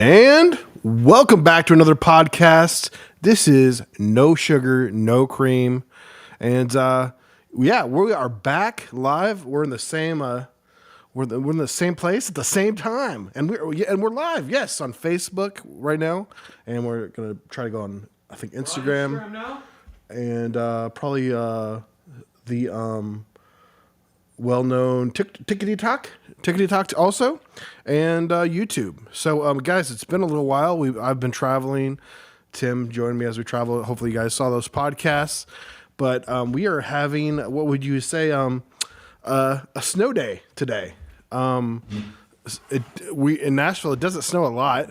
And welcome back to another podcast. This is No Sugar, No Cream. And we are back live. We're in the same we're in the same place at the same time. And we're live, yes, on Facebook right now. And we're going to try to go on, I think, Instagram. We're on Instagram now? And probably the well-known Tickety Talk also, and YouTube. So, guys, it's been a little while. I've been traveling. Tim joined me as we travel. Hopefully, you guys saw those podcasts. But we are having, what would you say, a snow day today. In Nashville, it doesn't snow a lot.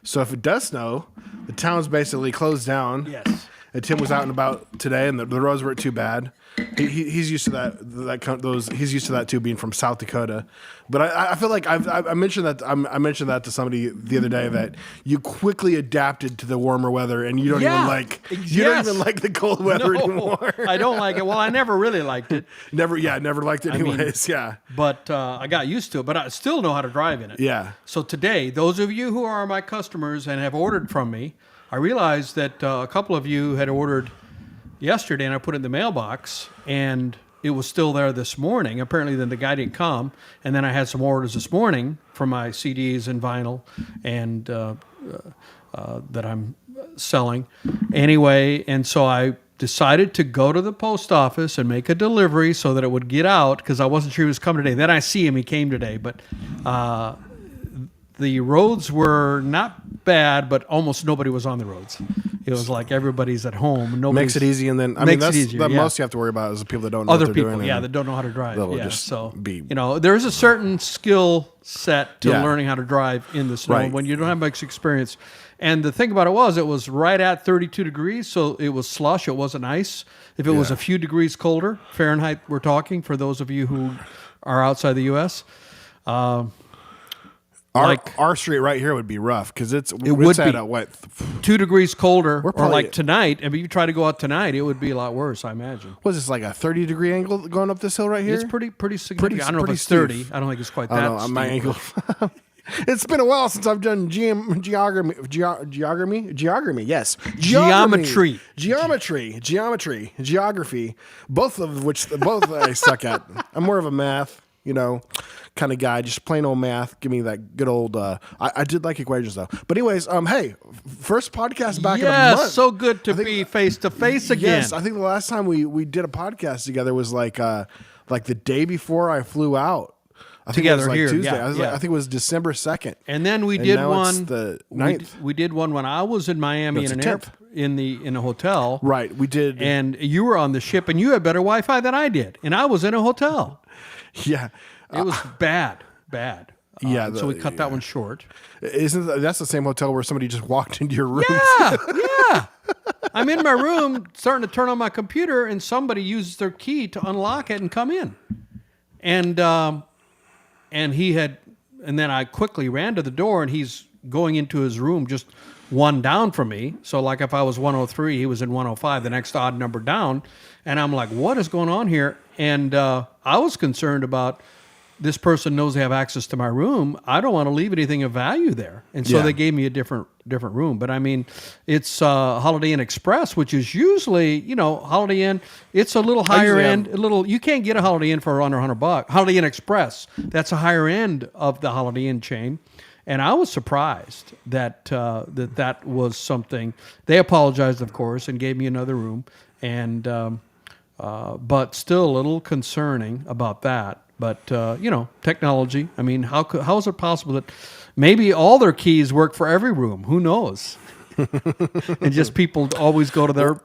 So if it does snow, the town's basically closed down. Yes. And Tim was out and about today, and the roads weren't too bad. He's used to that. He's used to that too, being from South Dakota. But I feel like I mentioned that I mentioned that to somebody the other day, that you quickly adapted to the warmer weather, and you don't even like the cold weather anymore. I don't like it. Well, I never really liked it. Never liked it anyways. But I got used to it. But I still know how to drive in it. Yeah. So today, those of you who are my customers and have ordered from me, I realized that a couple of you had ordered yesterday, and I put it in the mailbox, and it was still there this morning. Apparently, then the guy didn't come, and then I had some orders this morning for my CDs and vinyl, and that I'm selling anyway. And so I decided to go to the post office and make a delivery so that it would get out, because I wasn't sure he was coming today. Then I see him; he came today, but the roads were not bad, but almost nobody was on the roads. It was like everybody's at home. Makes it easy, and then that's the most you have to worry about is the people that don't know other what they're people, doing. that don't know how to drive. Yeah, just so there's a certain skill set to learning how to drive in the snow when you don't have much experience. And the thing about it was right at 32 degrees, so it was slush. It wasn't ice. If it was a few degrees colder, Fahrenheit, we're talking for those of you who are outside the U.S. Our street right here would be rough because it would be at what 2 degrees colder, or like tonight. If you try to go out tonight, it would be a lot worse, I imagine. Was this like a 30-degree angle going up this hill right here? It's pretty significant. I don't know if it's 30. I don't think it's quite that steep. My angle. It's been a while since I've done geography. Yes, geography. Both of which I suck at. I'm more of a math, kind of guy, just plain old math. Give me that good old. I did like equations though. But anyways, hey, first podcast back in a month. Yes, so good to be face to face again. Yes, I think the last time we did a podcast together was like the day before I flew out. I think together it was here, Tuesday. I think it was December 2nd. And then we did one the 9th. We did one when I was in Miami in a hotel. Right, we did. And you were on the ship, and you had better Wi-Fi than I did, and I was in a hotel. Yeah. It was bad. So we cut that one short. That's the same hotel where somebody just walked into your room? Yeah. I'm in my room starting to turn on my computer, and somebody uses their key to unlock it and come in. And then I quickly ran to the door, and he's going into his room just one down from me. So like if I was 103, he was in 105, the next odd number down. And I'm like, what is going on here? And I was concerned about this person knows they have access to my room. I don't want to leave anything of value there. And so they gave me a different room. But I mean, it's Holiday Inn Express, which is usually, Holiday Inn, it's a little higher end, you can't get a Holiday Inn for under $100. Holiday Inn Express, that's a higher end of the Holiday Inn chain. And I was surprised that that was something. They apologized, of course, and gave me another room. And but still a little concerning about that. But, technology, I mean, how is it possible that maybe all their keys work for every room? Who knows? And just people always go to their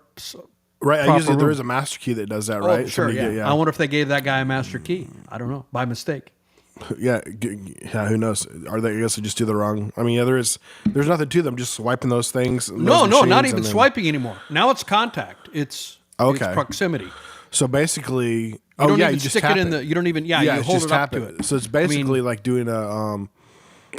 right. Usually there is a master key that does that, right? Oh, sure, yeah. I wonder if they gave that guy a master key. I don't know, by mistake. Yeah, who knows? Are they? I guess they just do the wrong. I mean, there's nothing to them. Just swiping those things. No, not even swiping anymore. Now it's contact. It's proximity. So basically, you don't even just stick it in the. You don't even. Yeah, you hold it up to it. So it's basically like doing a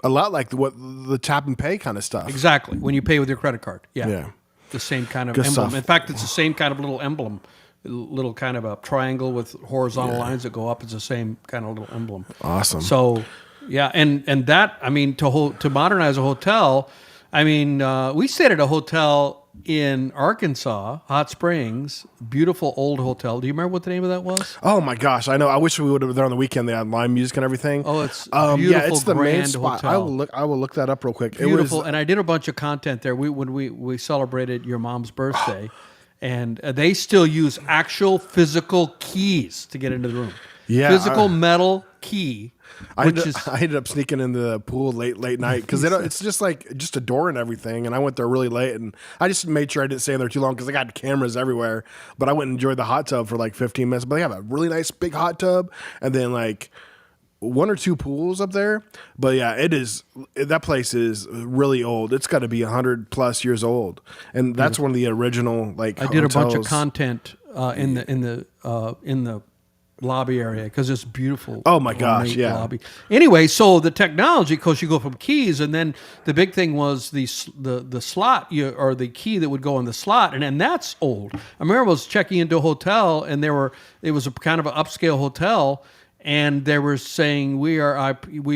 lot like what the tap and pay kind of stuff. Exactly. When you pay with your credit card. Yeah. The same kind of Good emblem. stuff. In fact, it's the same kind of little emblem. Little kind of a triangle with horizontal lines that go up. It's the same kind of little emblem. Awesome. So Yeah, and that, I mean, to modernize a hotel, I mean, we stayed at a hotel in Arkansas, Hot Springs, beautiful old hotel. Do you remember what the name of that was? Oh my gosh, I know. I wish we would have been there on the weekend. They had live music and everything. Oh, it's yeah, beautiful, it's the main grand spot. hotel. I will look that up real quick. Beautiful, and I did a bunch of content there. When we celebrated your mom's birthday, and they still use actual physical keys to get into the room. Yeah, Physical metal key. I Which is ended up sneaking into the pool late night because it's just a door and everything, and I went there really late, and I just made sure I didn't stay in there too long because they got cameras everywhere. But I went and enjoyed the hot tub for like 15 minutes. But they have a really nice big hot tub, and then like one or two pools up there. But yeah, that place is really old. It's got to be 100+ years old, and that's one of the original like. I did a bunch of hotels. content in the lobby area because it's beautiful. Oh my gosh, ornate yeah. Lobby. Anyway, so the technology, because you go from keys, and then the big thing was the slot or the key that would go in the slot, and that's old. I remember I was checking into a hotel, and it was a kind of an upscale hotel, and they were saying we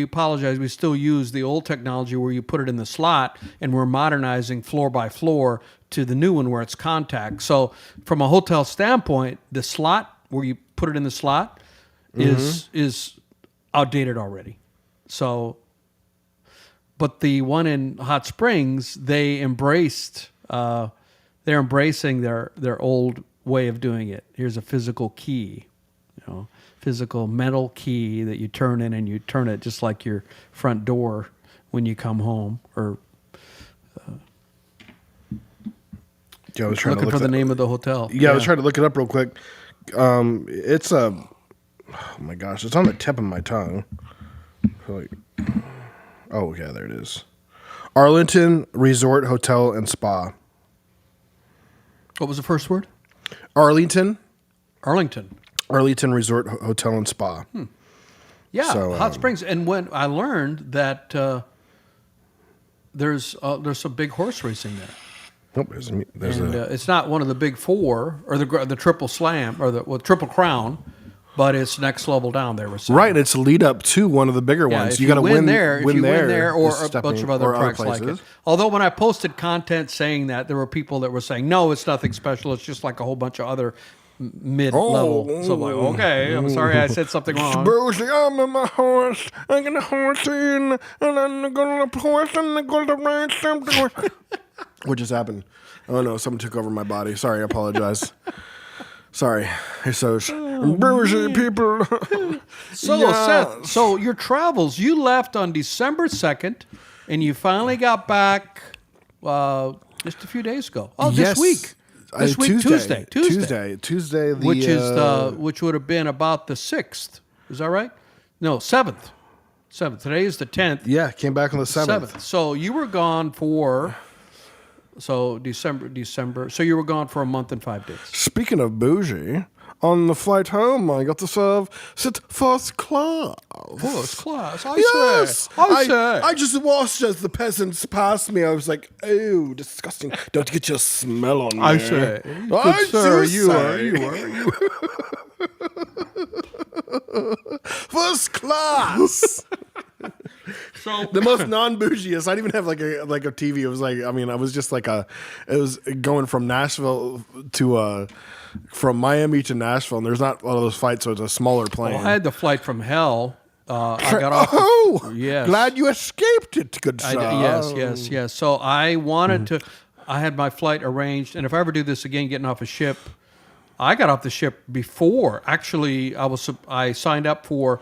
apologize, we still use the old technology where you put it in the slot, and we're modernizing floor by floor to the new one where it's contact. So from a hotel standpoint, the slot where you put it in the slot is outdated already. So, but the one in Hot Springs, they're embracing their old way of doing it. Here's a physical key, physical metal key that you turn in, and you turn it just like your front door when you come home. Or I was trying looking for the name of the hotel. Yeah, I was trying to look it up real quick. It's oh my gosh, it's on the tip of my tongue. Oh yeah, there it is. Arlington Resort Hotel and Spa. What was the first word? Arlington Resort Hotel and Spa. Yeah, So, Hot Springs. And when I learned that there's some big horse racing there. Oh, there's It's not one of the big four or the triple slam or the triple crown, but it's next level down there. right. It's a lead up to one of the bigger ones. If You got to win there, win there, or is a bunch of other tracks like it. Although when I posted content saying that, there were people that were saying, no, it's nothing special. It's just like a whole bunch of other mid-level. So I'm like, okay, I'm sorry I said something wrong. Brucey, I'm in my horse. I got a horse in, and I'm going to horse, and I'm going to ride something. What just happened? Oh no, someone took over my body. Sorry, I apologize. Sorry. So Brucey people. So Yes. Seth, so your travels, you left on December 2nd, and you finally got back just a few days ago. Oh, Yes. this week. This week, Tuesday. Tuesday, Which would have been about the 6th. Is that right? No, 7th. Today is the 10th. Yeah, came back on the 7th. So you were gone for December. So you were gone for a month and 5 days. Speaking of bougie, on the flight home, I got to sit first class. First class, Yes, I say. I just watched as the peasants passed me. I was like, "Oh, disgusting! Don't get your smell on me." I say. I Good sir, do you say. First class. So The most non-bougiest. I didn't even have like a TV. It was like, I mean, I was just like it was going from Nashville to from Miami to Nashville, and there's not a lot of those flights, so it's a smaller plane. I had the flight from hell. I got off. Yes. Glad you escaped it, good sir. Yes. So I wanted to. I had my flight arranged, and if I ever do this again, getting off a ship, I got off the ship before. Actually, I signed up for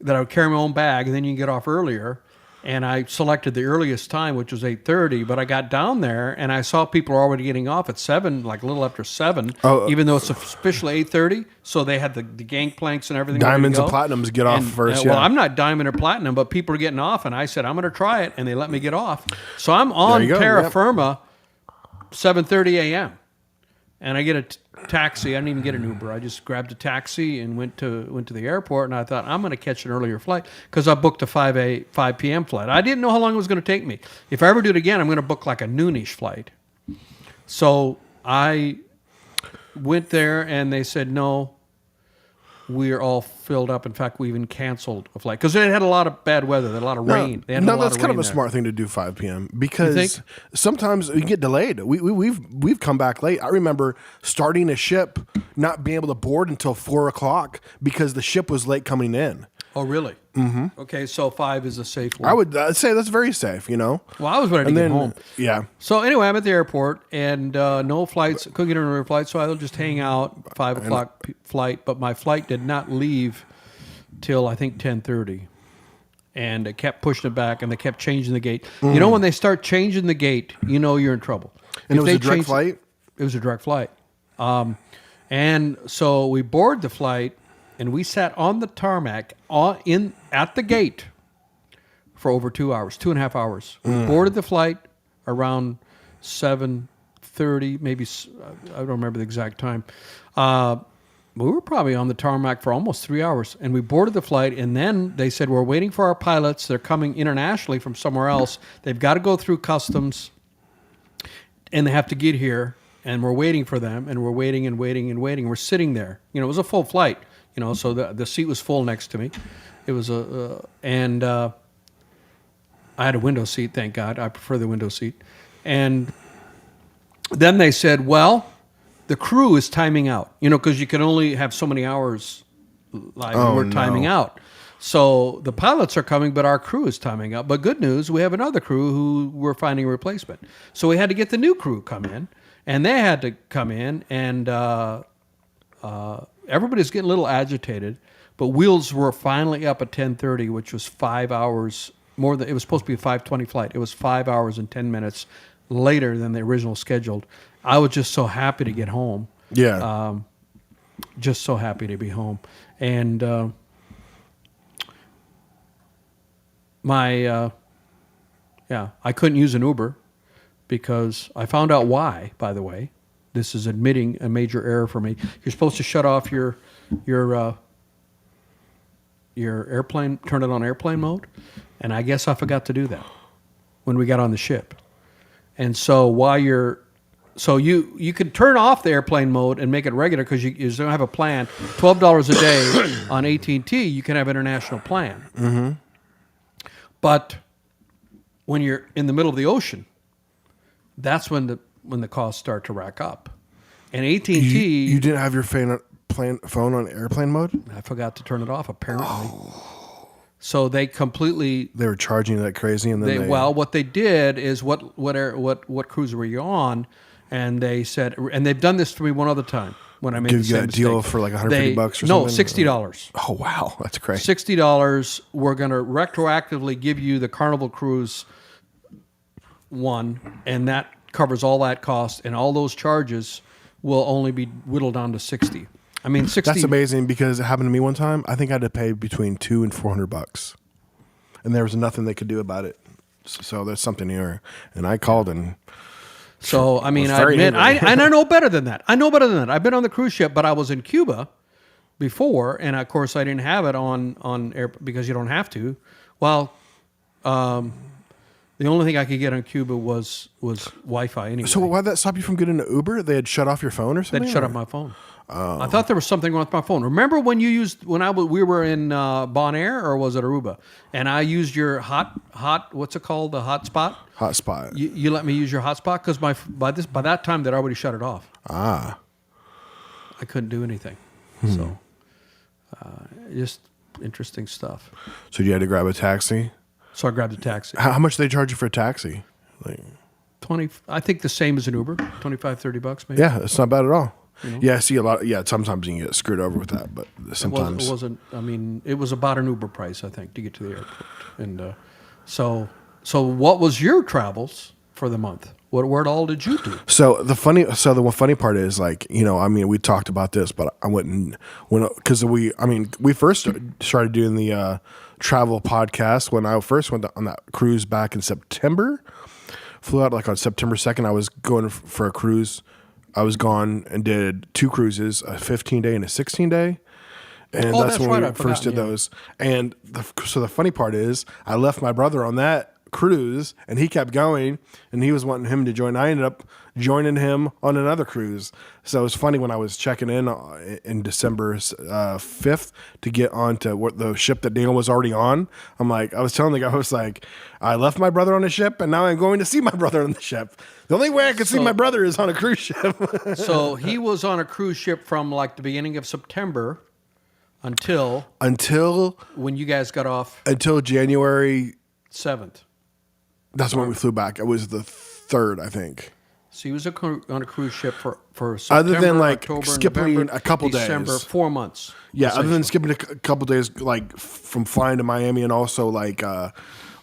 that. I would carry my own bag, and then you can get off earlier. And I selected the earliest time, which was 8:30. But I got down there, and I saw people were already getting off at 7, like a little after 7. Even though it's officially 8:30, so they had the gangplanks and everything. Diamonds and platinums get off first. Well, I'm not diamond or platinum, but people are getting off, and I said I'm going to try it, and they let me get off. So I'm on terra firma, 7:30 a.m. And I get a taxi. I didn't even get an Uber. I just grabbed a taxi and went to the airport. And I thought I'm going to catch an earlier flight because I booked a 5 p.m. flight. I didn't know how long it was going to take me. If I ever do it again, I'm going to book like a noonish flight. So I went there and they said no. we're all filled up. In fact, we even canceled a flight because they had a lot of bad weather. They had a lot of rain. They had a lot that's of kind rain of a there. smart thing to do 5 p.m. You because think? sometimes you get delayed. We've come back late. I remember starting a ship, not being able to board until 4 o'clock because the ship was late coming in. Oh, really? Mm-hmm. Okay, so 5 is a safe one. I would say that's very safe. Well, I was ready to get home. Yeah. So anyway, I'm at the airport and no flights. Couldn't get another flight, so I'll just hang out. 5 o'clock flight, but my flight did not leave till I think 10:30, and it kept pushing it back, and they kept changing the gate. You know, when they start changing the gate, you know you're in trouble. And If it was they a direct change- flight? It was a direct flight, and so we board the flight, and we sat on the tarmac at the gate for over 2 hours, 2.5 hours. We boarded the flight around 7:30, maybe. I don't remember the exact time. We were probably on the tarmac for almost 3 hours, and we boarded the flight. And then they said, "We're waiting for our pilots. They're coming internationally from somewhere else. They've got to go through customs, and they have to get here. And we're waiting for them. And we're waiting and waiting and waiting. We're sitting there. It was a full flight. So the seat was full next to me. It was I had a window seat, thank God. I prefer the window seat. And then they said, well, the crew is timing out, because you can only have so many hours live, and we're timing out. So the pilots are coming, but our crew is timing out. But good news, we have another crew who we're finding a replacement. So we had to get the new crew come in, and they had to come in, and everybody's getting a little agitated. But wheels were finally up at 10:30, which was 5 hours more than it was supposed to be a 5:20 flight. It was 5 hours and 10 minutes later than the original scheduled. I was just so happy to get home. Yeah. Just so happy to be home. And I couldn't use an Uber because I found out why, by the way. This is admitting a major error for me. You're supposed to shut off your airplane, turn it on airplane mode, and I guess I forgot to do that when we got on the ship. And so you could turn off the airplane mode and make it regular because you don't have a plan. $12 a day on AT&T, you can have international plan. Mm-hmm. But when you're in the middle of the ocean, that's when the costs start to rack up. And AT&T, you didn't have your phone on airplane mode? I forgot to turn it off apparently. So they were charging you like crazy, and then what they did is what cruise were you on, and they said, and they've done this to me one other time when I made the same mistake. Deal for like $150 or something. No, $60. Oh wow, that's crazy. $60. We're going to retroactively give you the Carnival Cruise one, and that covers all that cost, and all those charges will only be whittled down to $60. I mean, $60. That's amazing because it happened to me one time. I think I had to pay between $200 and $400, and there was nothing they could do about it. So there's something here, and I called and. So I mean, I admit, I know better than that. I've been on the cruise ship, but I was in Cuba before, and of course I didn't have it on air because you don't have to. Well, the only thing I could get on Cuba was Wi-Fi anyway. So why did that stop you from getting an Uber? They had shut off your phone or something? They'd shut off my phone. Oh. I thought there was something wrong with my phone. Remember when we were in Bonaire, or was it Aruba? And I used your what's it called, the hotspot? Hotspot. You let me use your hotspot because by that time they'd already shut it off. Ah. I couldn't do anything. So just interesting stuff. So you had to grab a taxi? So I grabbed a taxi. How much did they charge you for a taxi? Like 20. I think the same as an Uber, $25-$30 maybe. Yeah, it's not bad at all. Yeah, I see a lot. Sometimes you can get screwed over with that, but sometimes it wasn't. I mean, it was about an Uber price, I think, to get to the airport. And so what was your travels for the month? What all did you do? So the funny part is, like, I mean, we talked about this, but I wouldn't because we first started doing the travel podcast when I first went on that cruise back in September. Flew out like on September 2nd. I was going for a cruise. I was gone and did 2 cruises, a 15-day and a 16-day. And that's when we first did those. And so the funny part is I left my brother on that cruise, and he kept going, and he was wanting him to join. I ended up joining him on another cruise. So it was funny when I was checking in December 5th to get onto what the ship that Daniel was already on. I was telling the guy, I was like, I left my brother on the ship, and now I'm going to see my brother on the ship. The only way I could see my brother is on a cruise ship. So he was on a cruise ship from like the beginning of September until when you guys got off until January 7th. That's when we flew back. It was the 3rd, I think. So he was on a cruise ship for September, other than like October, skipping November, a couple December, days. 4 months. Yeah, other than skipping a couple days, like from flying to Miami, and also there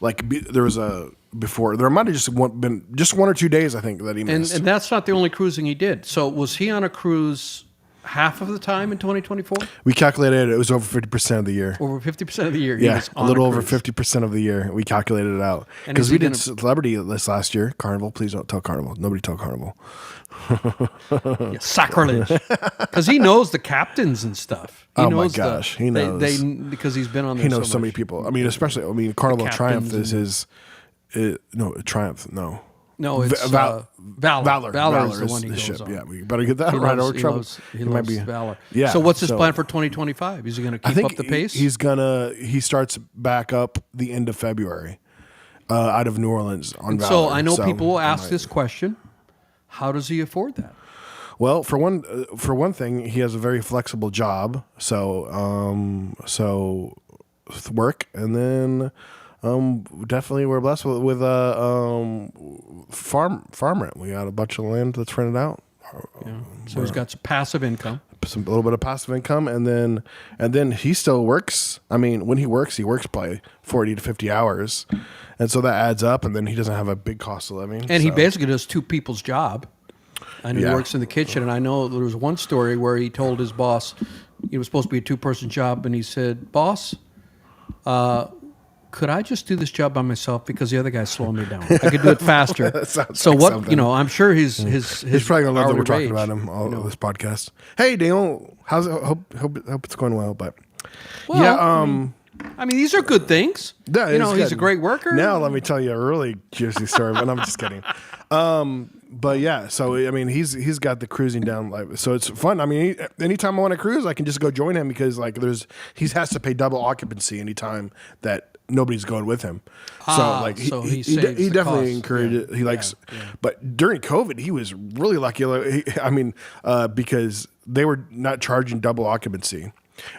was a before there might have just been just 1 or 2 days, I think, that he missed. And that's not the only cruising he did. So was he on a cruise half of the time in 2024? We calculated it was over 50% of the year. Over 50% of the year. Yeah, a little over 50% of the year. We calculated it out because we did celebrity this last year. Carnival, please don't tell Carnival. Nobody tell Carnival. Yeah, sacrilege. Because he knows the captains and stuff. He knows my gosh, he knows. Because he's been on there. He knows so many people. I mean, Carnival Triumph is his. Triumph. No, it's Valor. Valor is the one he goes ship. on. Yeah, we better get that right or trouble. He loves Valor. Yeah. So what's his plan for 2025? Is he going to keep up the pace? He starts back up the end of February, out of New Orleans on Valor. So I know people will ask this question: how does he afford that? Well, for one thing, he has a very flexible job. So work, and then. Definitely we're blessed with farm rent. We got a bunch of land that's rented out. Yeah. So he's got some passive income. A little bit of passive income, and then he still works. I mean, when he works by 40 to 50 hours, and so that adds up. And then he doesn't have a big cost of living. And he basically does two people's job. I know he works in the kitchen, and I know there was one story where he told his boss it was supposed to be a 2-person job, and he said, "Boss, could I just do this job by myself because the other guy's slowing me down? I could do it faster." So like what something. I'm sure he's probably gonna love that we're talking about him all this podcast. Hey, Daniel, how's it? Hope it's going well. But I mean, these are good things. Yeah, he's a great worker. Now let me tell you a really juicy story, but I'm just kidding. But yeah, so I mean, he's got the cruising down, so it's fun. I mean, anytime I want to cruise, I can just go join him because he has to pay double occupancy anytime that nobody's going with him. So he definitely encouraged it. He likes, but during COVID, he was really lucky. Because they were not charging double occupancy.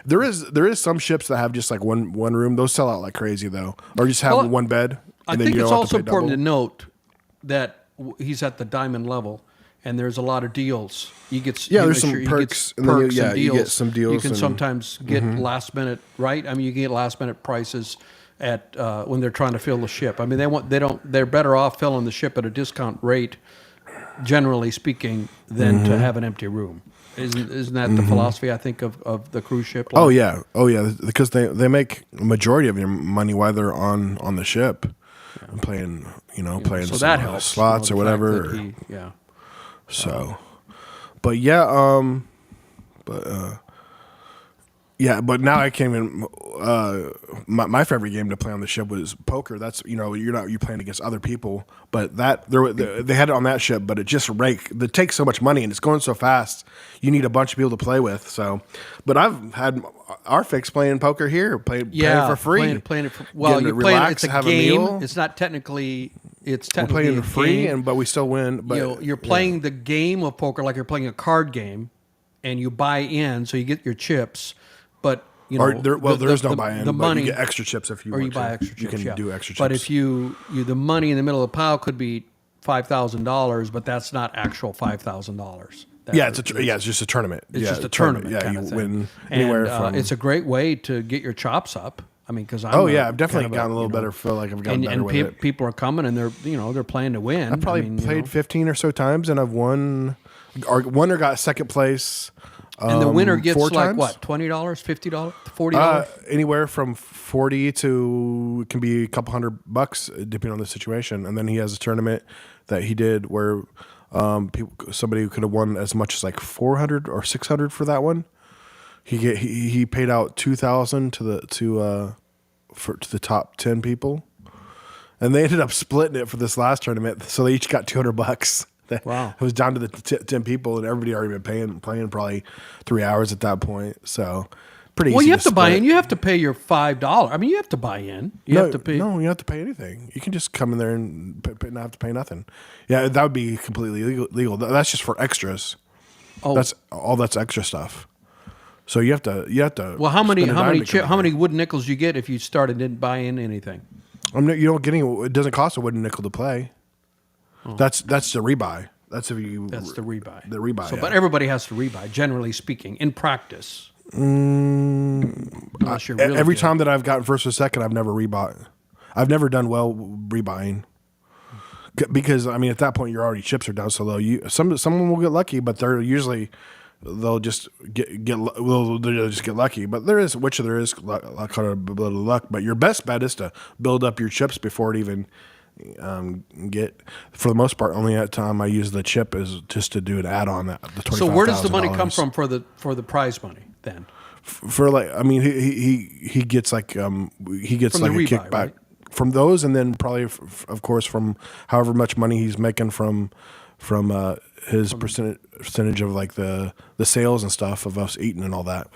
There is some ships that have just like one room. Those sell out like crazy though, or just have one bed. I think it's also important to note that he's at the diamond level, and there's a lot of deals. There's some perks, and deals. You get some deals. You can sometimes get last minute, right? I mean, you get last minute prices at when they're trying to fill the ship. I mean, they're better off filling the ship at a discount rate, generally speaking, than to have an empty room. Isn't that the philosophy, I think, of the cruise ship line? Oh yeah, because they make a majority of your money while they're on the ship. And playing so that helps, slots or whatever. So, but now I came in. My favorite game to play on the ship was poker. That's you're playing against other people, but they had it on that ship. But it takes so much money and it's going so fast. You need a bunch of people to play with. So, but I've had our fix playing poker here, playing for free. Playing it for, well, you play it. It's a game. It's not technically. It's technically we're playing for free, but we still win. But you're playing the game of poker like you're playing a card game, and you buy in, so you get your chips. But there's no buy-in. The money, you get extra chips if you want. Or you buy extra chips. You can do extra chips. But if the money in the middle of the pile could be $5,000, but that's not actual $5,000. It's just a tournament. It's just a tournament. Yeah, kind of you thing. win anywhere from. It's a great way to get your chops up. I mean, because I've definitely gotten a little better. Feel like I've gotten better with it. People are coming and they're playing to win. I've probably played 15 or so times, and I've won or got second place. And the winner gets like times. what, $20, $50, $40? Anywhere from 40 to it can be a couple $100 depending on the situation. And then he has a tournament that he did where somebody who could have won as much as like 400 or 600 for that one. He paid out $2,000 to the top 10 people, And they ended up splitting it for this last tournament, so they each got $200. Wow. It was down to the 10 people, and everybody already been playing probably 3 hours at that point. So pretty easy. Well, you have to buy split. in. You have to pay your $5. I mean, you have to buy in. You have to pay. No, you don't have to pay anything. You can just come in there and not have to pay nothing. Yeah, that would be completely legal. That's just for extras. Oh, That's extra stuff. So you have to. well, how many spend a dime to come how in many there. wooden nickels you get if you start and didn't buy in anything? You don't get any. It doesn't cost a wooden nickel to play. That's the rebuy. That's if you. That's the rebuy. The rebuy. So, yeah. but everybody has to rebuy, generally speaking, in practice. Unless you're really Every good. time that I've gotten first or second, I've never rebought. I've never done well rebuying. Because I mean, at that point, your already chips are down so low. Someone will get lucky, but they'll just they'll just get lucky. But there is luck, a little luck. But your best bet is to build up your chips before it even get. For the most part, only at time I use the chip is just to do an add on that the $25,000. So where does the money come from for the prize money then? For like, I mean, he gets like he gets From like the a rebuy, kickback right? from those, and then probably of course from however much money he's making from his percentage of like the sales and stuff of us eating and all that.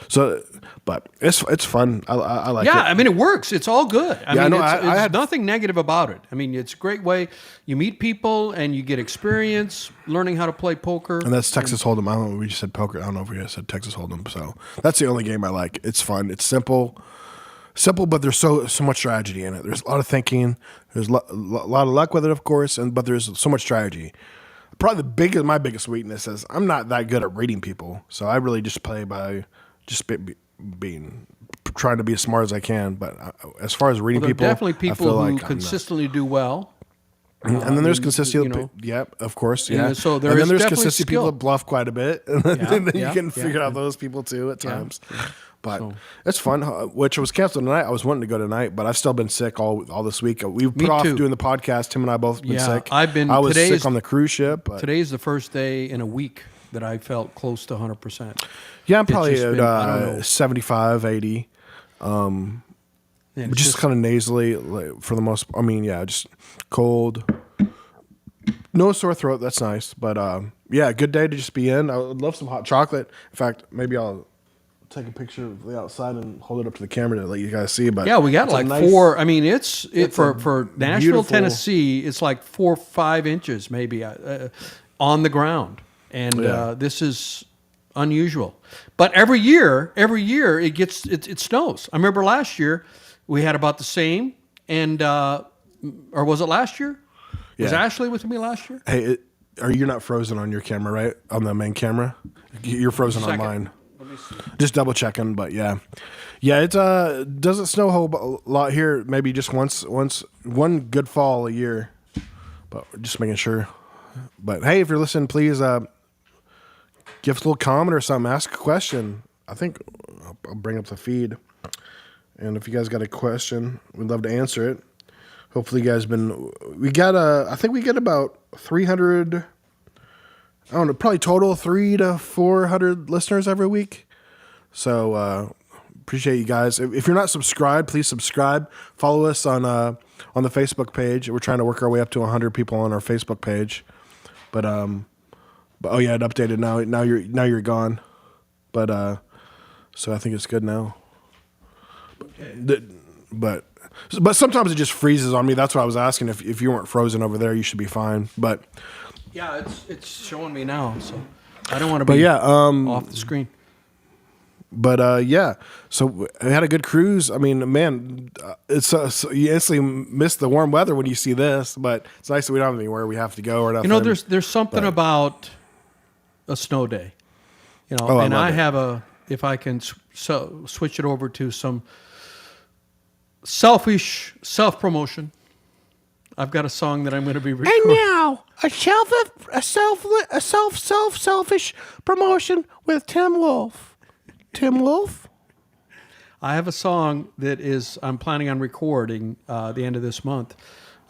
So, but it's fun. I like it. Yeah, I mean, it works. It's all good. I Yeah, mean, no, it's I had- nothing negative about it. I mean, it's a great way. You meet people and you get experience learning how to play poker. And that's Texas Hold'em. I don't know. We just said poker. I don't know if we just said Texas Hold'em. So that's the only game I like. It's fun. It's simple, but there's so much strategy in it. There's a lot of thinking. There's a lot of luck with it, of course, but there's so much strategy. Probably my biggest weakness is I'm not that good at reading people. So I really just play by just being trying to be as smart as I can. But as far as reading There are people, definitely I people feel who like I'm not. consistently do well. And then there's you consistent, know. yep, of course, And yeah. so there and is then there's definitely consistent skill. people that bluff quite a bit, and then you can figure out yeah. those people too at times. But So- it's fun. Which was canceled tonight. I was wanting to go tonight, but I've still been sick all this week. We've put off too. doing the podcast. Tim and I both been Yeah, sick. I was sick on the cruise ship. But Today's the first day in a week that I felt close to 100%. yeah, I'm probably just at been- I don't know. 75, 80. And it's Just kind of nasally like, for the most. I mean, yeah, just cold. No sore throat. That's nice. But yeah, good day to just be in. I would love some hot chocolate. In fact, maybe I'll take a picture of the outside and hold it up to the camera to let you guys see. But yeah, we got it's a like nice- 4. I mean, it's a for Nashville, beautiful- Tennessee. It's like 4 or 5 inches maybe on the ground, and Yeah. this is unusual. But every year it snows. I remember last year we had about the same, and or was it last year? Was Yeah. Ashley with me last year? Hey, you're not frozen on your camera, right? On the main camera, you're frozen on Second. mine. Let me see. Just double checking, but yeah. It doesn't snow a whole lot here. Maybe just one good fall a year, but just making sure. But hey, if you're listening, please give us a little comment or something. Ask a question. I think I'll bring up the feed, and if you guys got a question, we'd love to answer it. Hopefully, you guys I think we get about 300. I don't know, probably total 300 to 400 listeners every week. So appreciate you guys. If you're not subscribed, please subscribe. Follow us on the Facebook page. We're trying to work our way up to 100 people on our Facebook page. But oh yeah, it updated now. Now you're gone. But so I think it's good now. Okay. But sometimes it just freezes on me. That's what I was asking. If you weren't frozen over there, you should be fine. But Yeah, it's showing me now, so I don't want to be off the screen. But yeah, so I had a good cruise. I mean, man, it's you instantly miss the warm weather when you see this. But it's nice that we don't have anywhere we have to go or nothing. You know, there's something about a snow day. You know, Oh, and I I love it. have if I can switch it over to some selfish self-promotion. I've got a song that I'm going to be recording. And now a selfish promotion with Tim Wolf. Tim Wolf. I have a song that I'm planning on recording the end of this month.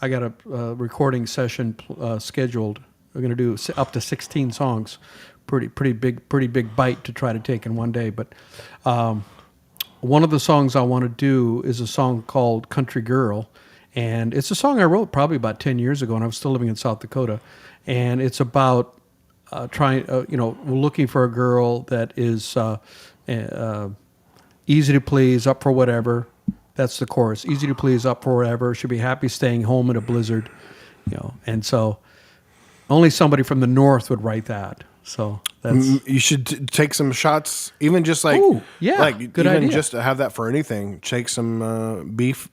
I got a recording session scheduled. We're going to do up to 16 songs. Pretty big bite to try to take in one day. But one of the songs I want to do is a song called "Country Girl," And it's a song I wrote probably about 10 years ago, and I was still living in South Dakota. And it's about looking for a girl that is easy to please, up for whatever. That's the chorus. Easy to please, up for whatever. Should be happy staying home in a blizzard, And so, only somebody from the north would write that. So that's you should take some shots, even just like Ooh, yeah, like good even idea. just to have that for anything. Take some beef.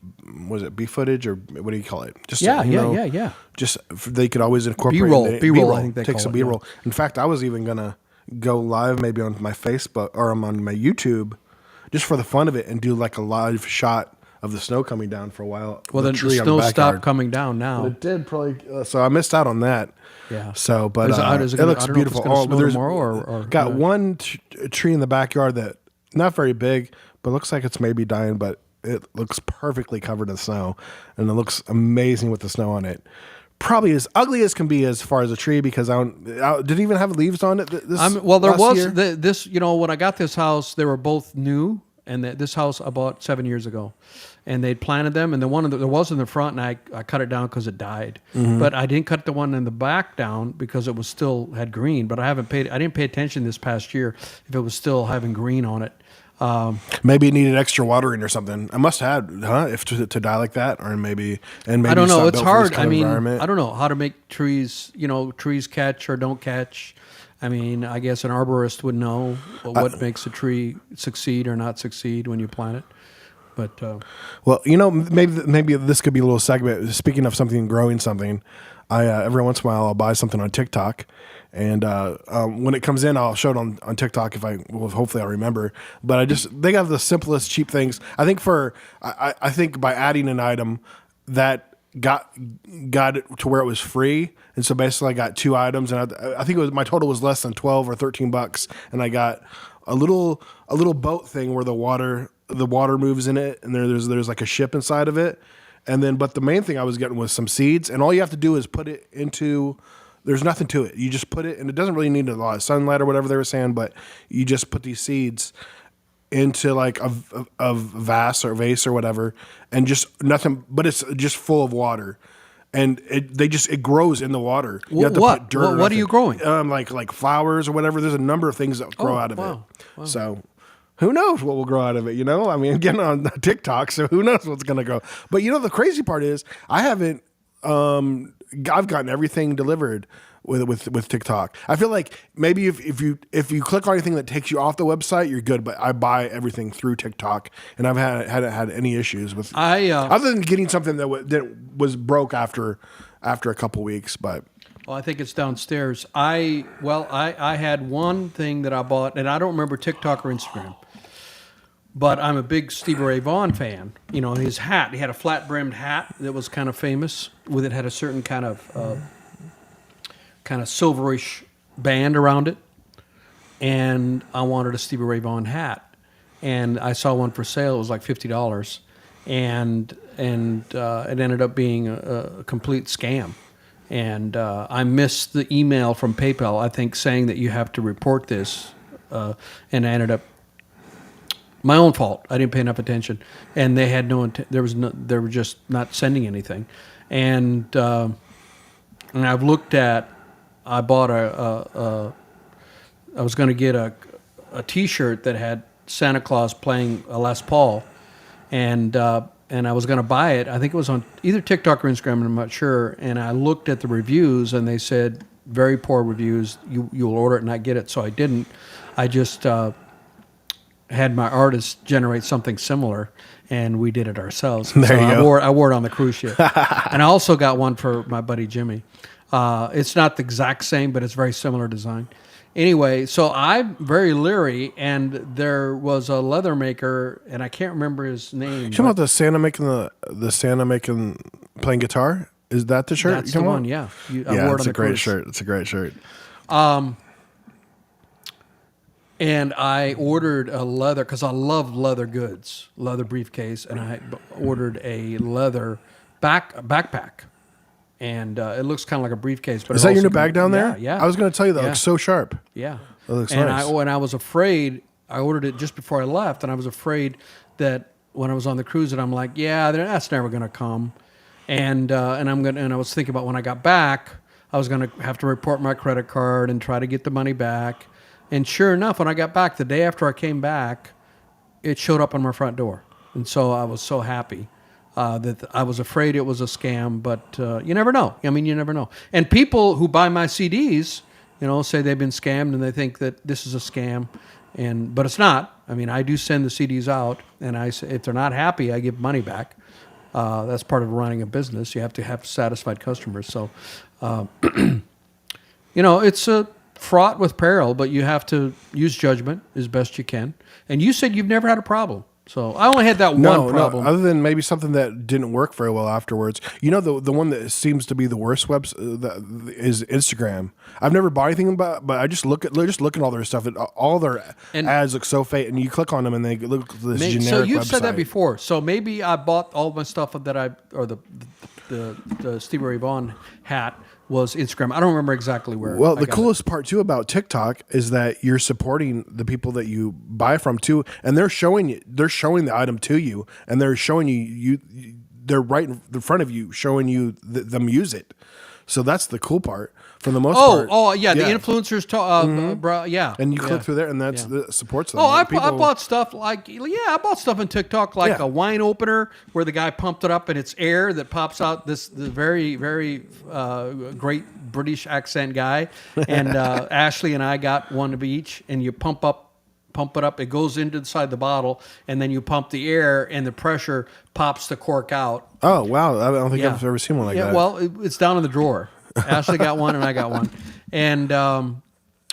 Was it beef footage or what do you call it? Just yeah. Just they could always incorporate B-roll. B-roll. I think they take call some it, yeah. B-roll. In fact, I was even gonna go live maybe on my Facebook or on my YouTube, just for the fun of it, and do like a live shot of the snow coming down for a while. Well, then the tree on snow backyard. stopped coming down now. It did probably. So I missed out on that. Yeah. So, but Is it gonna- looks I don't know if beautiful. it's gonna snow there's tomorrow or got one tree in the backyard that not very big, but looks like it's maybe dying, but it looks perfectly covered in snow, and it looks amazing with the snow on it. Probably as ugly as can be as far as a tree because did it even have leaves on it? Well, there last was year? this. When I got this house, they were both new, and this house I bought 7 years ago, and they'd planted them, and the one there was in the front, and I cut it down because it died. Mm-hmm. But I didn't cut the one in the back down because it was still had green. But I didn't pay attention this past year if it was still having green on it. Maybe it needed extra watering or something. I must have, if to die like that, or maybe maybe I don't it's know. not It's built for this hard. kind of environment. I don't know how to make trees catch or don't catch. I mean, I guess an arborist would know what makes a tree succeed or not succeed when you plant it. But Well, maybe this could be a little segment. Speaking of something, growing something, I every once in a while I'll buy something on TikTok, and when it comes in, I'll show it on TikTok hopefully I'll remember. But they got the simplest, cheap things. I think I think by adding an item that got it to where it was free, and so basically I got 2 items, and I think my total was less than $12 or $13, and I got a little boat thing where the water moves in it, and there's like a ship inside of it, and then but the main thing I was getting was some seeds, and all you have to do is put it into. There's nothing to it. You just put it, and it doesn't really need a lot of sunlight or whatever they were saying, but you just put these seeds into like a vase or whatever, and just nothing, but it's just full of water, and it grows in the water. You have to put dirt. What are you growing? Like flowers or whatever. There's a number of things that grow out of it. Wow. So who knows what will grow out of it? I mean, again on TikTok, so who knows what's going to grow? But the crazy part is I haven't. I've gotten everything delivered with TikTok. I feel like maybe if you click on anything that takes you off the website, you're good. But I buy everything through TikTok, and hadn't had any issues with other than getting something that was broke after a couple weeks. But well, I think it's downstairs. I had one thing that I bought, and I don't remember TikTok or Instagram. But I'm a big Stevie Ray Vaughan fan. His hat. He had a flat-brimmed hat that was kind of famous. It had a certain kind of silverish band around it, and I wanted a Stevie Ray Vaughan hat. And I saw one for sale. It was like $50, and it ended up being a complete scam. And I missed the email from PayPal, I think, saying that you have to report this, and I ended up. My own fault. I didn't pay enough attention, and they had they were just not sending anything, and I've looked at. I bought I was going to get a T-shirt that had Santa Claus playing a Les Paul, and I was going to buy it. I think it was on either TikTok or Instagram. I'm not sure. And I looked at the reviews, and they said very poor reviews. You'll order it and not get it. So I didn't. I just. Had my artist generate something similar, and we did it ourselves. There you go. I wore it on the cruise ship, and I also got one for my buddy Jimmy. It's not the exact same, but it's very similar design. Anyway, so I'm very leery, and there was a leather maker, and I can't remember his name. you talking about the Santa making playing guitar? Is that the shirt? That's the one, yeah. It's a great shirt. It's a great shirt. And I ordered a leather, because I love leather goods, leather briefcase, and I ordered a leather backpack. And it looks kind of like a briefcase. But Is that your new bag down there? Yeah. I was going to tell you that looks so sharp. Yeah. That looks and nice. I was afraid, I ordered it just before I left, and I was afraid that when I was on the cruise, that I'm like, that's never going to come. and I was thinking about when I got back, I was gonna have to report my credit card and try to get the money back. And sure enough, when I got back, the day after I came back, it showed up on my front door, and so I was so happy. That I was afraid it was a scam, but you never know. I mean, you never know. And people who buy my CDs, say they've been scammed and they think that this is a scam, but it's not. I mean, I do send the CDs out, and if they're not happy, I give money back. That's part of running a business. You have to have satisfied customers. So, it's fraught with peril, but you have to use judgment as best you can. And you said you've never had a problem. So I only had that one problem. No, other than maybe something that didn't work very well afterwards. The one that seems to be the worst is Instagram. I've never bought anything but I just look at all their stuff. All their ads look so fake, and you click on them and they look this generic website. So you've said that before. So maybe I bought all my stuff or the Stevie Ray Vaughan hat was Instagram. I don't remember exactly where. Well, the coolest part too about TikTok is that you're supporting the people that you buy from too, and they're showing the item to you, and they're showing you they're right in front of you, showing you them use it. So that's the cool part. For the most part. Oh, yeah, the influencers, yeah. And you click through there, and that supports them. Oh, I bought stuff I bought stuff in TikTok, like a wine opener where the guy pumped it up and it's air that pops out the very, very great British accent guy. And Ashley and I got one of each, and you pump it up, it goes inside the bottle, and then you pump the air, and the pressure pops the cork out. Oh, wow. I don't think I've ever seen one like that. Well, it's down in the drawer. Ashley got one and I got one. And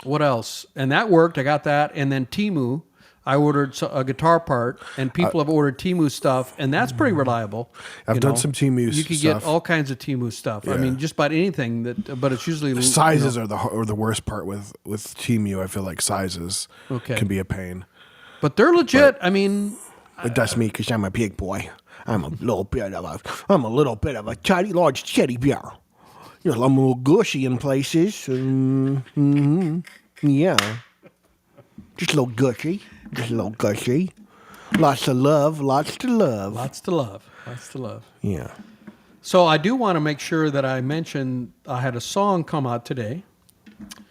what else? And that worked. I got that. And then Temu, I ordered a guitar part, and people have ordered Temu stuff, and that's pretty reliable. I've done some Temu stuff. You can get all kinds of Temu stuff. Yeah. I mean, just about anything but it's usually... Sizes are the worst part with Temu. I feel like sizes can be a pain. But they're legit. I mean... That's me, because I'm a big boy. I'm a little bit of a large teddy bear. I'm a little gushy in places. Yeah. Just a little gushy. Lots of love. Lots to love. Yeah. So I do want to make sure that I mention I had a song come out today.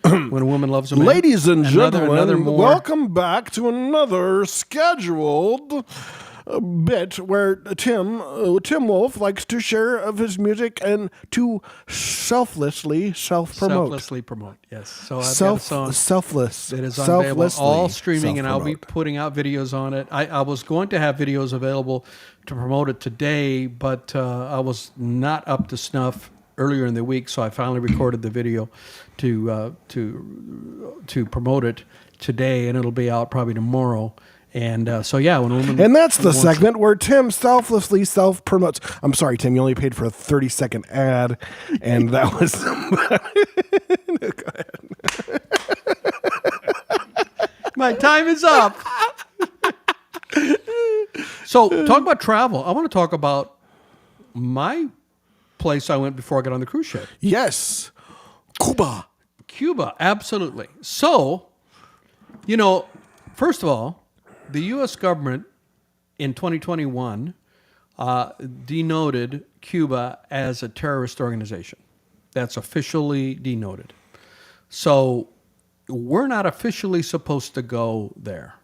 When a Woman Loves a Man. Ladies and gentlemen, welcome back to another scheduled bit where Tim Wolf likes to share of his music and to self-promote. Selflessly promote, yes. So I've got a song selfless that is available, all streaming, and I'll be putting out videos on it. I was going to have videos available to promote it today, but I was not up to snuff earlier in the week, so I finally recorded the video to promote it today, and it'll be out probably tomorrow. And when a woman... And that's the segment where Tim selflessly self-promotes. I'm sorry, Tim, you only paid for a 30-second ad, and that was... Go ahead. My time is up. So, talk about travel. I want to talk about my place I went before I got on the cruise ship. Yes. Cuba, absolutely. So, first of all, the U.S. government in 2021 denoted Cuba as a terrorist organization. That's officially denoted. So we're not officially supposed to go there.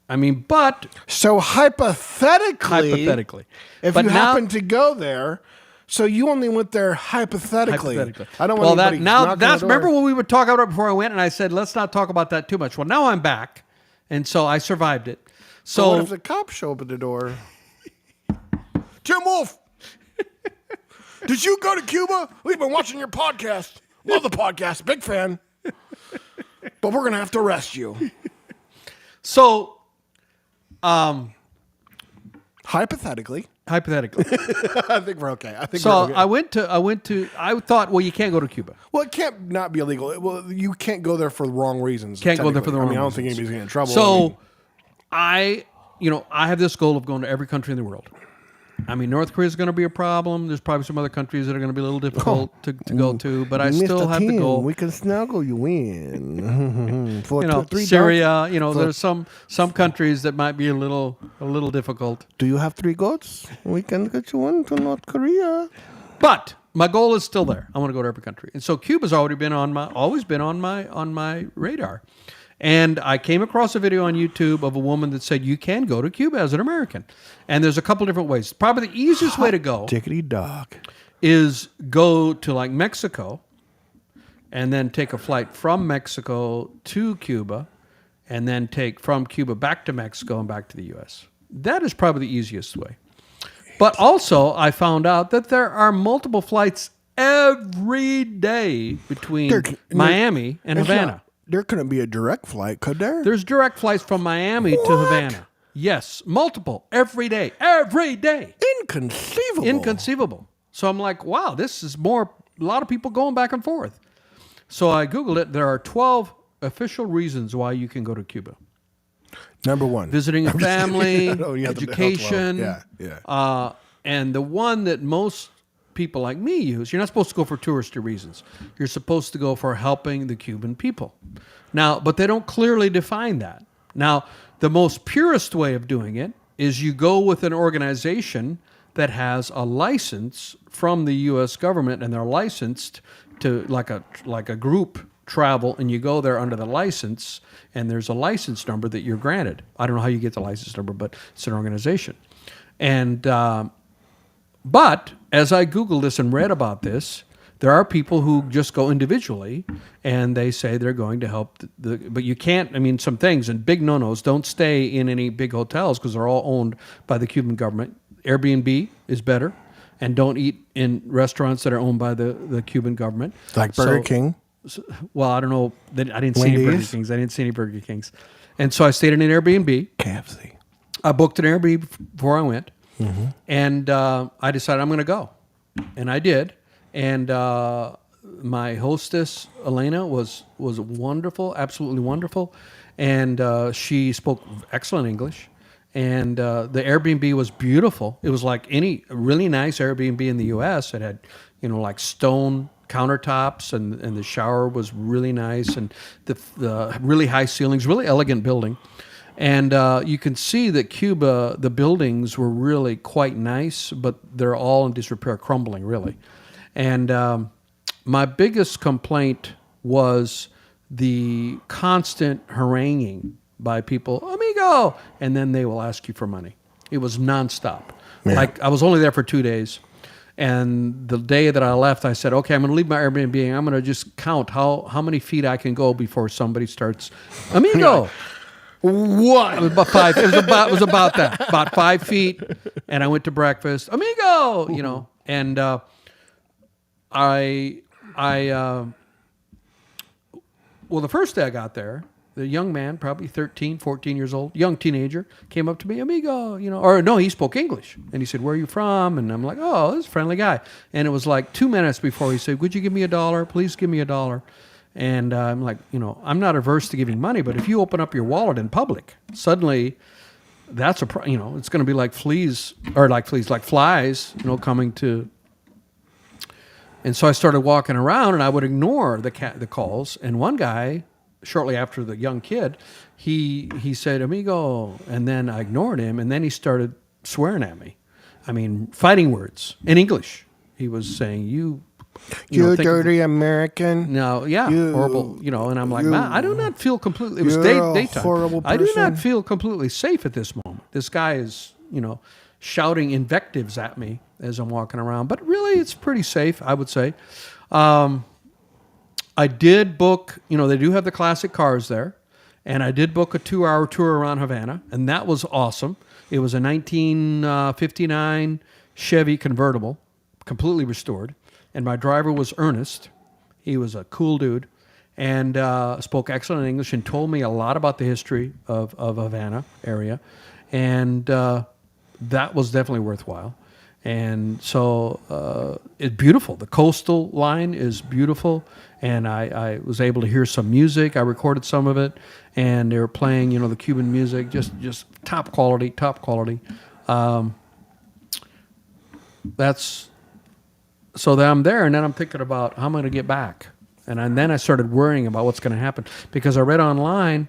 I mean, but... So hypothetically, if you happen to go there... So you only went there hypothetically. I don't want anybody knocking on the door. Remember when we would talk about it before I went, and I said, let's not talk about that too much. Well, now I'm back, and so I survived it. So what if the cops show up at the door? Tim Wolf, did you go to Cuba? We've been watching your podcast. Love the podcast. Big fan. But we're going to have to arrest you. So, hypothetically. I think we're okay. I went to. I thought, well, you can't go to Cuba. Well, it can't not be illegal. Well, you can't go there for the wrong reasons. Can't go there for the wrong reasons. I don't think anybody's getting in trouble. So, I have this goal of going to every country in the world. I mean, North Korea is going to be a problem. There's probably some other countries that are going to be a little difficult to go to, but I still have the goal. We can snuggle you in. For Syria. There's some countries that might be a little difficult. Do you have 3 goats? We can get you into North Korea. But my goal is still there. I want to go to every country, and so Cuba's always been on my radar. And I came across a video on YouTube of a woman that said you can go to Cuba as an American. And there's a couple different ways. Probably the easiest way to go Dickety dog is go to like Mexico and then take a flight from Mexico to Cuba and then take from Cuba back to Mexico and back to the U.S. That is probably the easiest way. But also I found out that there are multiple flights every day between Miami and Havana. There couldn't be a direct flight, could there? There's direct flights from Miami to Havana. Yes, multiple, every day. Inconceivable. So I'm like, wow, this is a lot of people going back and forth. So I Googled it. There are 12 official reasons why you can go to Cuba. Number 1. Visiting a family, education. Yeah. And the one that most people like me use, you're not supposed to go for touristy reasons. You're supposed to go for helping the Cuban people. Now, but they don't clearly define that. Now, the most purest way of doing it is you go with an organization that has a license from the U.S. government, and they're licensed to like a group travel, and you go there under the license, and there's a license number that you're granted. I don't know how you get the license number, but it's an organization. And but as I Googled this and read about this, there are people who just go individually, and they say they're going to help. But you can't, some things, and big no-nos, don't stay in any big hotels because they're all owned by the Cuban government. Airbnb is better, and don't eat in restaurants that are owned by the Cuban government. Like Burger King? Well, I don't know. I didn't see any Burger Kings. And so I stayed in an Airbnb. KFC. I booked an Airbnb before I went. Mm-hmm. And I decided I'm going to go. And I did. And my hostess, Elena, was wonderful, absolutely wonderful. And she spoke excellent English. And the Airbnb was beautiful. It was like any really nice Airbnb in the U.S. It had, like stone countertops, and the shower was really nice, and the really high ceilings, really elegant building. And you can see that Cuba, the buildings were really quite nice, but they're all in disrepair, crumbling, really. And my biggest complaint was the constant haranguing by people, amigo, and then they will ask you for money. It was nonstop. Yeah. Like, I was only there for 2 days. And the day that I left, I said, okay, I'm going to leave my Airbnb, and I'm going to just count how many feet I can go before somebody starts, amigo. What? It was about 5. It was about that. About 5 feet. And I went to breakfast. Amigo, And well, the first day I got there, the young man, probably 13, 14 years old, young teenager, came up to me, amigo, or no, he spoke English. And he said, where are you from? And I'm like, oh, this is a friendly guy. And it was like 2 minutes before he said, would you give me $1? Please give me $1. And I'm like, I'm not averse to giving money, but if you open up your wallet in public, suddenly that's it's going to be like flies, coming to. And so I started walking around, and I would ignore the calls. And one guy, shortly after the young kid, he said, amigo, and then I ignored him, and then he started swearing at me. Fighting words in English. He was saying, you dirty American. No, yeah, horrible. And I'm like, man, I do not feel completely. It was daytime. Horrible person. I do not feel completely safe at this moment. This guy is, shouting invectives at me as I'm walking around. But really, it's pretty safe, I would say. I did book. They do have the classic cars there, and I did book a 2-hour tour around Havana, and that was awesome. It was a 1959 Chevy convertible, completely restored. And my driver was Ernest. He was a cool dude, and spoke excellent English, and told me a lot about the history of Havana area. And that was definitely worthwhile. And so it's beautiful. The coastal line is beautiful, and I was able to hear some music. I recorded some of it, and they were playing, the Cuban music, just top quality. so then I'm there, and then I'm thinking about how I'm going to get back. And then I started worrying about what's going to happen because I read online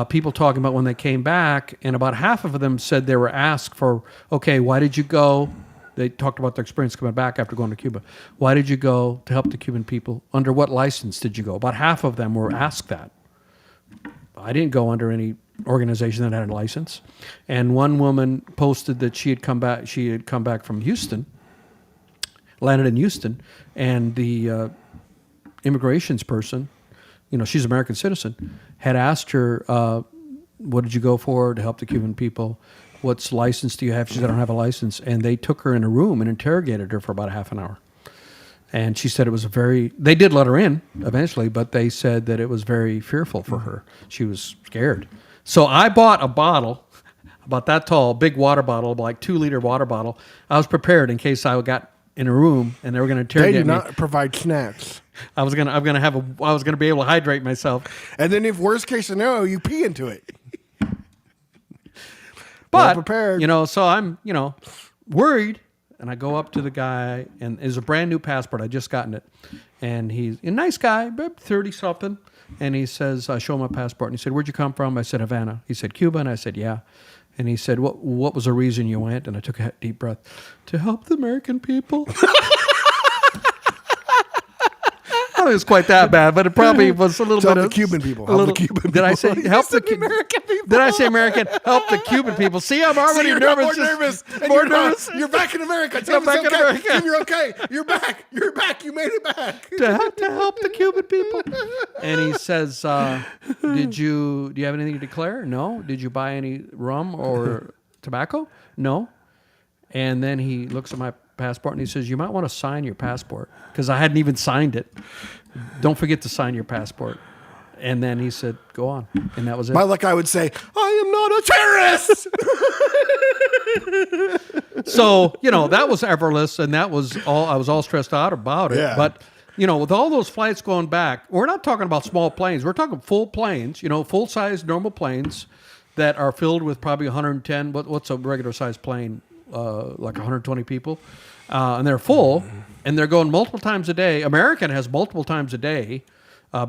people talking about when they came back, and about half of them said they were asked for, okay, why did you go? They talked about their experience coming back after going to Cuba. Why did you go to help the Cuban people? Under what license did you go? About half of them were asked that. I didn't go under any organization that had a license. And one woman posted that she had come back. She had come back from Houston, landed in Houston, and the immigrations person, she's an American citizen, had asked her, what did you go for to help the Cuban people? What's license do you have? She said, I don't have a license. And they took her in a room and interrogated her for about a half an hour. And she said it was they did let her in eventually, but they said that it was very fearful for her. She was scared. So I bought a bottle, about that tall, big water bottle, like 2-liter water bottle. I was prepared in case I got in a room and they were going to interrogate me. They do not provide snacks. I was gonna be able to hydrate myself. And then if worst case scenario, you pee into it. But, prepared. So I'm, worried. And I go up to the guy, and it's a brand new passport. I just gotten it. And he's a nice guy, 30-something. And he says, I show him my passport. And he said, where'd you come from? I said, Havana. He said, Cuba? And I said, yeah. And he said, what was the reason you went? And I took a deep breath. To help the American people. I don't think it was quite that bad, but it probably was a little bit of the Cuban people. Help the Cuban people. Did I say help the American people? Did I say American? Help the Cuban people. See, I'm already nervous. More nervous. You're back in America. I'm back in America. Tim, you're okay. You're back. You're back. You made it back. to help the Cuban people. And he says, do you have anything to declare? No. Did you buy any rum or tobacco? No. And then he looks at my passport and he says, you might want to sign your passport, because I hadn't even signed it. Don't forget to sign your passport. And then he said, go on. And that was it. My luck, I would say, I am not a terrorist. So, that was effortless, and that was all. I was all stressed out about it. Yeah. But, with all those flights going back, we're not talking about small planes. We're talking full planes, full-size normal planes that are filled with probably 110. What's a regular-sized plane? Like 120 people, and they're full, and they're going multiple times a day. American has multiple times a day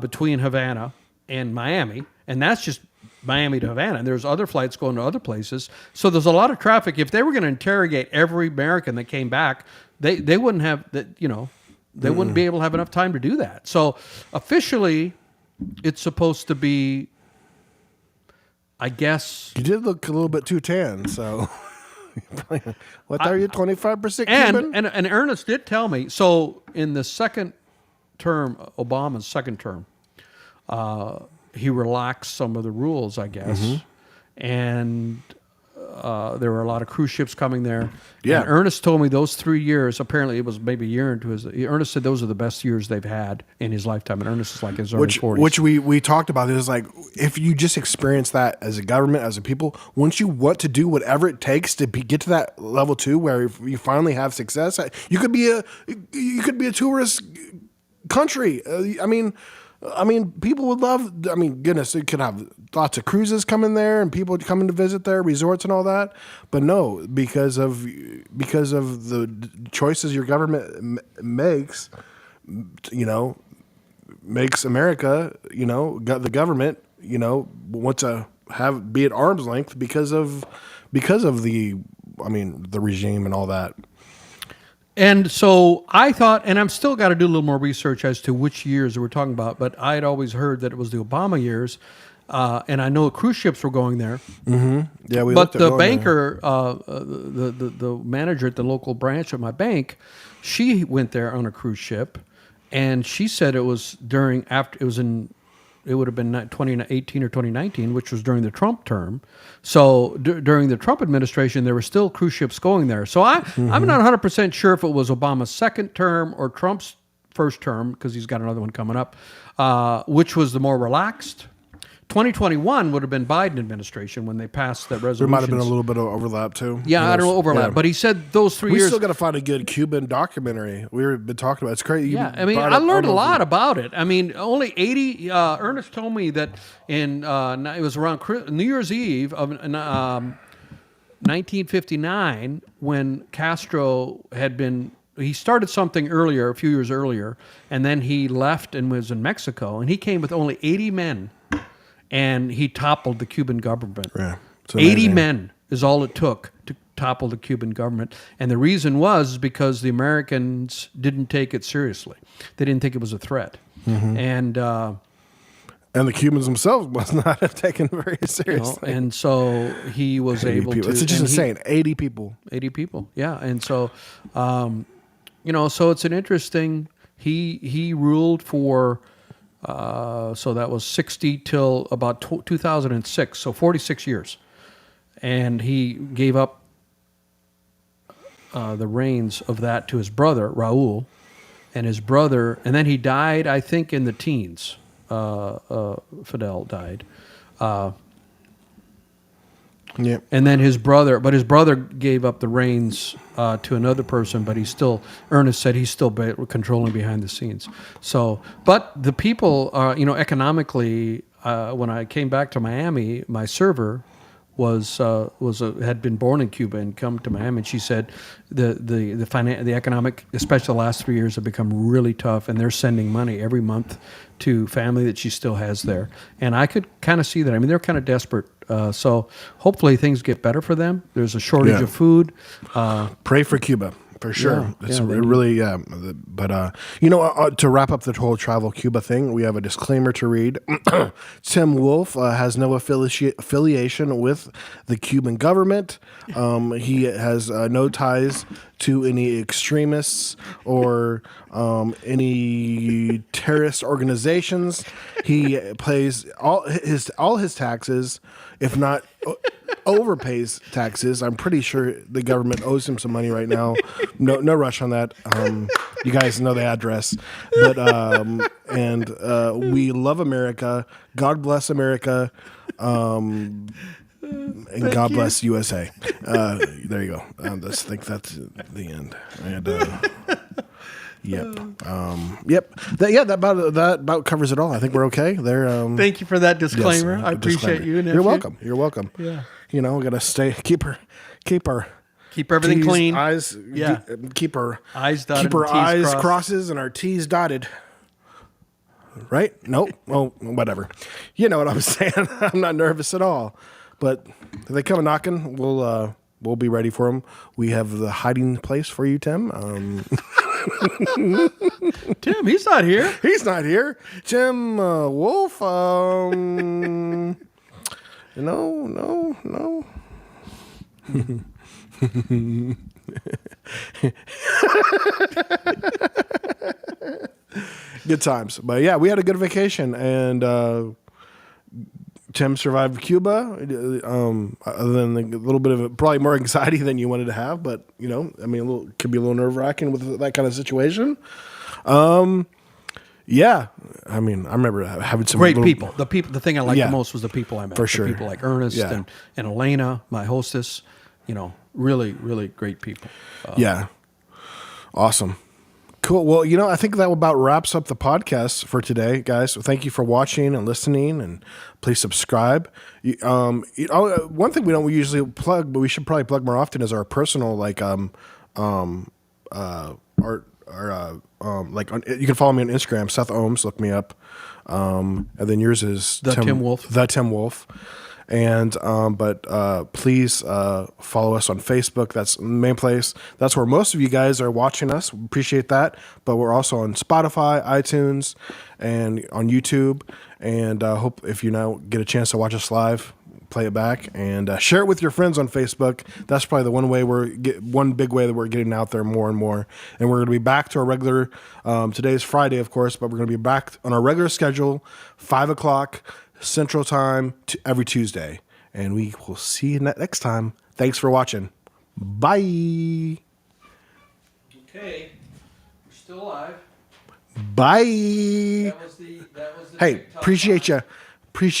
between Havana and Miami, and that's just Miami to Havana. And there's other flights going to other places, so there's a lot of traffic. If they were going to interrogate every American that came back, they wouldn't have that. They wouldn't be able to have enough time to do that. So officially, it's supposed to be, I guess. You did look a little bit too tan, so. What are you, 25% Cuban? And Ernest did tell me, so in the second term, Obama's second term, he relaxed some of the rules, I guess. And there were a lot of cruise ships coming there. Yeah. And Ernest told me those 3 years, apparently it was maybe a year into his, Ernest said those are the best years they've had in his lifetime. And Ernest is like in his early 40s. Which we talked about. It was like, if you just experience that as a government, as a people, once you want to do whatever it takes to get to that level 2 where you finally have success, you could be a tourist country. I mean, people would love. I mean, goodness, it could have lots of cruises coming there and people coming to visit there, resorts and all that. But no, because of the choices your government makes, makes America, the government, want to be at arm's length because of the regime and all that. And so I thought, and I'm still got to do a little more research as to which years we're talking about, but I had always heard that it was the Obama years, and I know cruise ships were going there. Mm-hmm. Yeah, but the banker, the manager at the local branch of my bank, she went there on a cruise ship, and she said it was it would have been 2018 or 2019, which was during the Trump term. So during the Trump administration, there were still cruise ships going there. So I'm not 100% sure if it was Obama's second term or Trump's first term, because he's got another one coming up, which was the more relaxed. 2021 would have been Biden administration when they passed that resolution. There might have been a little bit of overlap too. Yeah, I don't know overlap, yeah. But he said those 3 years. We still got to find a good Cuban documentary. We've been talking about. It's crazy. Yeah, I learned a lot about it. Only 80. Ernest told me that it was around New Year's Eve of 1959, when Castro he started something earlier, a few years earlier, and then he left and was in Mexico, and he came with only 80 men, and he toppled the Cuban government. Yeah, 80 men is all it took to topple the Cuban government. And the reason was because the Americans didn't take it seriously. They didn't think it was a threat. And the Cubans themselves must not have taken it very seriously. and so he was able people. to. It's just insane. 80 people. 80 people, yeah. And so, so it's an interesting. He ruled for. So that was 60 till about 2006. So 46 years, and he gave up the reins of that to his brother Raul, and then he died, I think, in the teens. Fidel died. Yeah. And then his brother gave up the reins to another person, but Ernest said he's still controlling behind the scenes. So, but the people, economically, when I came back to Miami, my server had been born in Cuba and come to Miami, and she said the economic, especially the last 3 years, have become really tough, and they're sending money every month to family that she still has there. And I could kind of see that. I mean, they're kind of desperate. So hopefully things get better for them. There's a shortage of food. Pray for Cuba. For sure. It's really, But, to wrap up the whole travel Cuba thing, we have a disclaimer to read. Tim Wolf has no affiliation with the Cuban government. He has no ties to any extremists or any terrorist organizations. He pays all his taxes, if not overpays taxes. I'm pretty sure the government owes him some money right now. No rush on that. You guys know the address. But we love America. God bless America. And God bless USA. There you go. I think that's the end. And yep. That about covers it all. I think we're okay. Thank you for that disclaimer. Yes, I appreciate you. You're welcome. You're welcome. Yeah. We gotta keep everything T's, clean. Eyes. Yeah. Keep our eyes dotted. Keep our T's I's crossed. crosses and our T's dotted. Right? Nope. Well, whatever. You know what I'm saying. I'm not nervous at all. But if they come knocking, we'll be ready for them. We have the hiding place for you, Tim. Tim, he's not here. He's not here. Tim Wolf. No. Good times. But yeah, we had a good vacation, and Tim survived Cuba, other than a little bit of probably more anxiety than you wanted to have, but could be a little nerve-wracking with that kind of situation. Yeah, I remember having some great people. The thing I liked the most was the people I met. For sure. People like Ernest and Elena, my hostess. Really, really great people. Yeah, awesome. Cool. Well, I think that about wraps up the podcast for today, guys. So thank you for watching and listening, and please subscribe. One thing we don't usually plug, but we should probably plug more often, is our personal you can follow me on Instagram, Seth Ohms. Look me up, and then yours is Tim Wolf. The Tim Wolf. And please follow us on Facebook. That's the main place. That's where most of you guys are watching us. We appreciate that. But we're also on Spotify, iTunes, and on YouTube. And hope if you now get a chance to watch us live, play it back, and share it with your friends on Facebook. That's probably the one big way that we're getting out there more and more. And we're going to be back to our regular. Today's Friday, of course, but we're going to be back on our regular schedule, 5:00 Central Time every Tuesday. And we will see you next time. Thanks for watching. Bye. Okay, we're still alive. Bye. That was the Hey, appreciate you. Appreciate